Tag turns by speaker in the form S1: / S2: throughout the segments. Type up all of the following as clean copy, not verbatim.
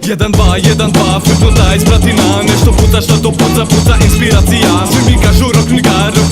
S1: 1, 2, 1, 2, flipno daj, sprati na nešto puca što to puca inspiracija. Svi mi kažu rock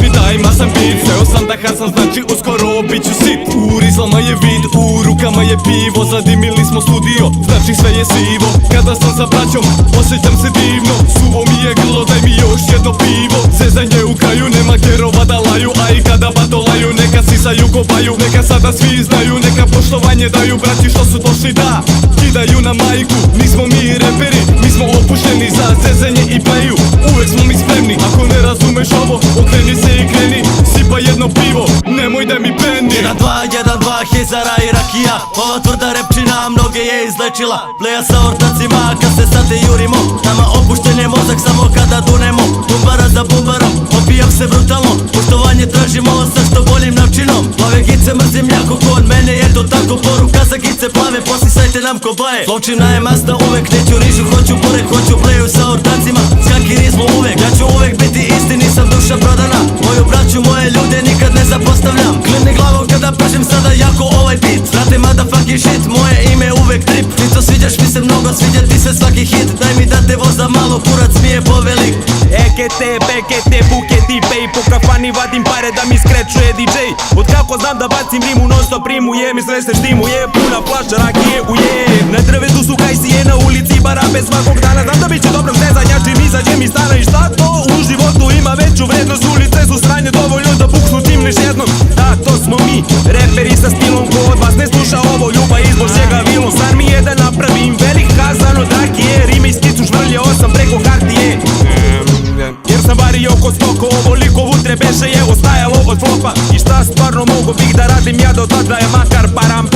S1: mi daj masan beat. Seo sam da hasam, znači uskoro bit ću sit. U rizlama je vid, u rukama je pivo. Zadimili smo studio, znači sve je sivo. Kada sam sa braćom, osjećam se divno. Suvo mi je grlo, daj mi još jedno pivo. Zezanje u kraju, nema gerova da laju. A i kada batolaju, neka sisaju kobaju. Neka sada svi znaju, neka poštovanje daju. Braći što su došli da kidaju na majku. Nismo mi reperi, mi smo opušteni za zezanje i pleju. Uvek smo mi spremni, ako ne razumeš ovo, okreni se i kreni. Sipa jedno pivo, nemoj da mi peni.
S2: 1, 2, 1, 2, Hezara i rakija. Ova tvrda repčina mnoge je izlečila. Pleja sa ortacima, kad se sate jurimo. Nama opušten je mozak samo kada dunemo. Bumbara za bumbarom, opijam se brutalno. Poštovanje tražimo sa što boljim načinom. Plave gice mrzim jako kon mene, je to tako. Poruka za gice plave, posisajte nam kobaje. Slovčina je masna uvek, neću rižu, hoću porek, hoću pleju sa ortacima. Skakirizmu uvek, ja ću uvek biti isti, nisam duša prodana. Moju braću, moje ljude nikad ne zapostavljam. Klini glavom kada pržim sada jako ovaj beat. Znate motherfucking shit, moje ime uvek trip. Ti to sviđaš mi se mnogo, sviđa ti se svaki hit. Daj mi da te voza malo, kurac mi je povelik.
S3: Ekete, bekete, buketi, pej. Po kafani vadim pare da mi skrećuje DJ. Od kako znam da bacim rimu, non stop rimuje. Misle se štimuje, puna flaša rakije uje. Na drvetu su kajsije, na ulici barabe svakog dana. Znam da bit će dobro zezanja, čim izađem iz stana. I šta to u životu ima veću vrednost. Ulice su sranje, dovoljno da buksnu čimneš jednom. Da, to smo mi, reperi sa stilom. Ko od vas ne sluša ovo, ljubav izbog čega vilom. San mi je da napravim velik kazan od rakije. Rime i skicu švrljao sam preko hartije. Jer sam vario oko stoko, ovoliko vutre beše je ostajalo od flopa. I šta stvarno mogu bih da radim ja do tada je makar param